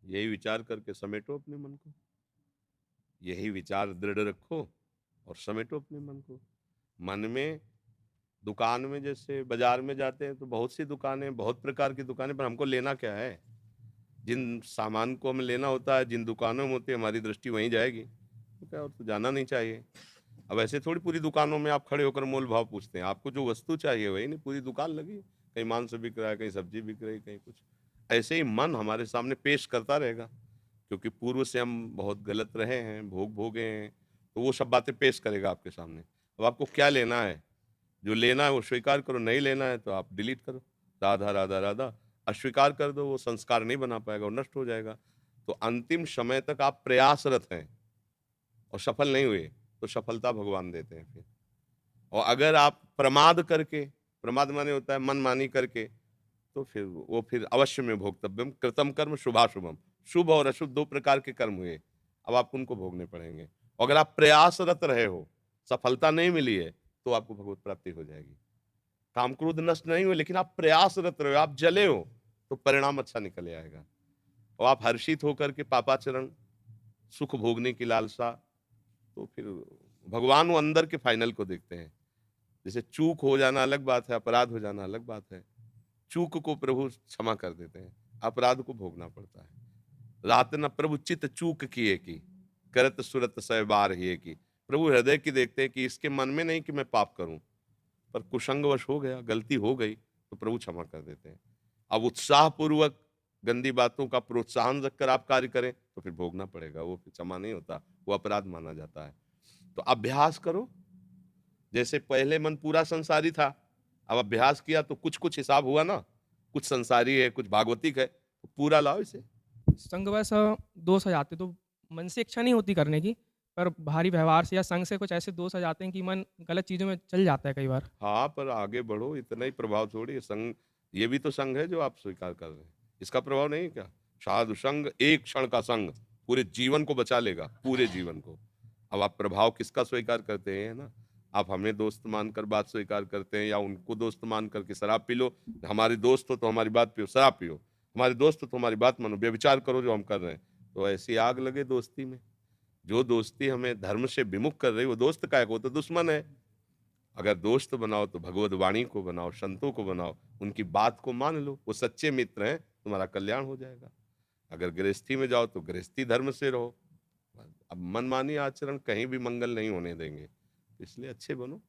यही विचार करके समेटो अपने मन को, यही विचार दृढ़ रखो और समेटो अपने मन को। मन में, दुकान में, जैसे बाजार में जाते हैं तो बहुत सी दुकानें, बहुत प्रकार की दुकानें, पर हमको लेना क्या है? जिन सामान को हमें लेना होता है, जिन दुकानों में होती है, हमारी दृष्टि वहीं जाएगी, तो क्या, और तो जाना नहीं चाहिए। अब ऐसे थोड़ी पूरी दुकानों में आप खड़े होकर मोल भाव पूछते हैं, आपको जो वस्तु चाहिए वही नहीं, पूरी दुकान लगी है, कहीं मांस बिक रहा है, कहीं सब्जी बिक रही है, कहीं कुछ। ऐसे ही मन हमारे सामने पेश करता रहेगा, क्योंकि पूर्व से हम बहुत गलत रहे हैं, भोग भोगे हैं, तो वो सब बातें पेश करेगा आपके सामने। अब आपको क्या लेना है? जो लेना है वो स्वीकार करो, नहीं लेना है तो आप डिलीट करो। राधा राधा राधा, अस्वीकार कर दो, वो संस्कार नहीं बना पाएगा, वो नष्ट हो जाएगा। तो अंतिम समय तक आप प्रयासरत हैं और सफल नहीं हुए, तो सफलता भगवान देते हैं फिर। और अगर आप प्रमाद करके, प्रमाद माने होता है मनमानी करके, तो फिर अवश्य में भोक्तव्यम कृतम कर्म शुभाशुभम। शुभ और अशुभ दो प्रकार के कर्म हुए, अब आपको उनको भोगने पड़ेंगे। और अगर आप प्रयासरत रहे हो, सफलता नहीं मिली है, तो आपको भगवत प्राप्ति हो जाएगी। काम क्रोध नष्ट नहीं हुए, लेकिन आप प्रयासरत रहे हो, आप जले हो, तो परिणाम अच्छा निकल आएगा। और आप हर्षित होकर के पापाचरण, सुख भोगने की लालसा, तो फिर भगवान वो अंदर के फाइनल को देखते हैं। जैसे चूक हो जाना अलग बात है, अपराध हो जाना अलग बात है। चूक को प्रभु क्षमा कर देते हैं, अपराध को भोगना पड़ता है। रात न प्रभु चित चूक किए की, करत सुरत सह बार ही की। प्रभु हृदय की देखते हैं कि इसके मन में नहीं कि मैं पाप करूं, पर कुसंगवश हो गया, गलती हो गई, तो प्रभु क्षमा कर देते हैं। अब उत्साह पूर्वक गंदी बातों का प्रोत्साहन रखकर आप कार्य करें, तो फिर भोगना पड़ेगा, वो फिर क्षमा नहीं होता, वो अपराध माना जाता है। तो अभ्यास करो। जैसे पहले मन पूरा संसारी था, अब अभ्यास किया तो कुछ कुछ हिसाब हुआ ना, कुछ संसारी है, कुछ भागवतिक है, तो पूरा लाओ इसे। संग वैसा दोष आ जाते तो मन से इच्छा नहीं होती करने की, पर भारी व्यवहार से या संग से कुछ ऐसे दोष आ जाते हैं कि मन गलत चीज़ों में चल जाता है कई बार। हाँ, पर आगे बढ़ो, इतना ही प्रभाव थोड़ी संग, ये भी तो संग है जो आप स्वीकार कर रहे हैं, इसका प्रभाव नहीं है क्या? साधु संग, एक क्षण का संग पूरे जीवन को बचा लेगा, पूरे जीवन को। अब आप प्रभाव किसका स्वीकार करते हैं ना? आप हमें दोस्त मानकर बात स्वीकार करते हैं, या उनको दोस्त मान करके शराब पी लो। हमारे दोस्त हो तो हमारी बात पियो, शराब पियो। हमारे दोस्त हो तो हमारी बात मानो, व्यभिचार करो जो हम कर रहे हैं। तो ऐसी आग लगे दोस्ती में। जो दोस्ती हमें धर्म से विमुख कर रही, वो दोस्त का है, वो तो दुश्मन है। अगर दोस्त बनाओ तो भगवत वाणी को बनाओ, संतों को बनाओ, उनकी बात को मान लो, वो सच्चे मित्र हैं, तुम्हारा कल्याण हो जाएगा। अगर गृहस्थी में जाओ तो गृहस्थी धर्म से रहो। अब मनमानी आचरण कहीं भी मंगल नहीं होने देंगे, तो इसलिए अच्छे बनो।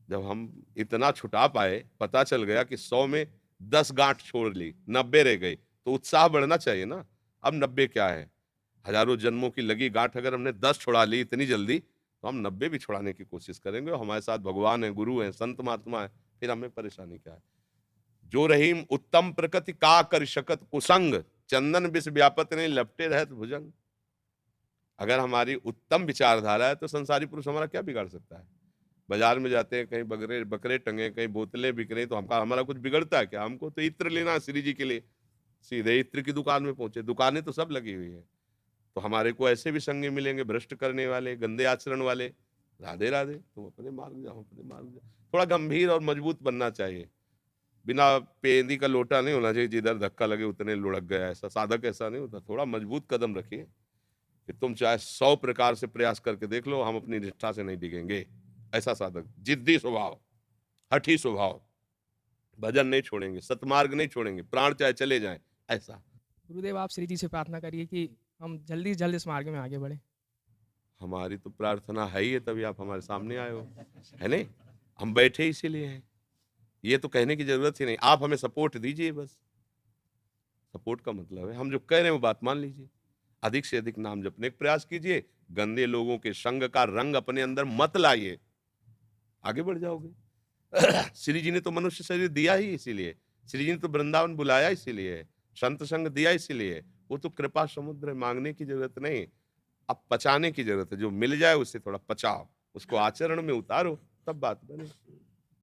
जब हम इतना छुटा पाए, पता चल गया कि 100 में 10 गांठ छोड़ ली, 90 रह गई, तो उत्साह बढ़ना चाहिए ना। अब 90 क्या है? हजारों जन्मों की लगी गांठ अगर हमने 10 छुड़ा ली इतनी जल्दी, तो हम 90 भी छुड़ाने की कोशिश करेंगे। और हमारे साथ भगवान है, गुरु है, संत महात्मा है, फिर हमें परेशानी क्या है? जो रहीम उत्तम प्रकृति का कर शकत कुसंग, चंदन विष व्यापत नहीं लपटे रहत भुजंग। अगर हमारी उत्तम विचारधारा है तो संसारी पुरुष हमारा क्या बिगाड़ सकता है? बाजार में जाते हैं, कहीं बकरे बकरे टंगे, कहीं बोतलें बिक रही, तो हमका हमारा कुछ बिगड़ता है क्या? हमको तो इत्र लेना है श्री जी के लिए, सीधे इत्र की दुकान में पहुंचे। दुकानें तो सब लगी हुई है, तो हमारे को ऐसे भी संगी मिलेंगे, भ्रष्ट करने वाले, गंदे आचरण वाले। राधे राधे, तुम अपने मार्ग जाओ, अपने मार्ग जाओ। थोड़ा गंभीर और मजबूत बनना चाहिए। बिना पेंदी का लोटा नहीं होना चाहिए, जिधर धक्का लगे उतने लुढ़क गया, ऐसा साधक ऐसा नहीं होता। थोड़ा मजबूत कदम रखिए कि तुम चाहे 100 प्रकार से प्रयास करके देख लो, हम अपनी निष्ठा से नहीं डिगेंगे। ऐसा साधक, जिद्दी स्वभाव, हठी स्वभाव, भजन नहीं छोड़ेंगे, सतमार्ग नहीं छोड़ेंगे, प्राण चाहे चले जाएं, ऐसा। गुरुदेव आप श्री जी से प्रार्थना करिए कि हम जल्दी से जल्द इस मार्ग में आगे बढ़ें। हमारी तो प्रार्थना है ही है, तभी आप हमारे सामने आए हो, है नहीं? हम बैठे इसीलिए हैं। ये तो कहने की जरूरत ही नहीं, आप हमें सपोर्ट दीजिए बस। सपोर्ट का मतलब है हम जो कह रहे हैं वो बात मान लीजिए। अधिक से अधिक नाम जपने का प्रयास कीजिए। गंदे लोगों के संग का रंग अपने अंदर मत लाइए, आगे बढ़ जाओगे। श्री जी ने तो मनुष्य शरीर दिया ही इसीलिए, श्री जी ने तो वृंदावन बुलाया इसीलिए, संत संग दिया इसीलिए। वो तो कृपा समुद्र है, मांगने की जरूरत नहीं। अब पचाने की जरूरत है, जो मिल जाए उसे थोड़ा पचाओ, उसको आचरण में उतारो, तब बात बने।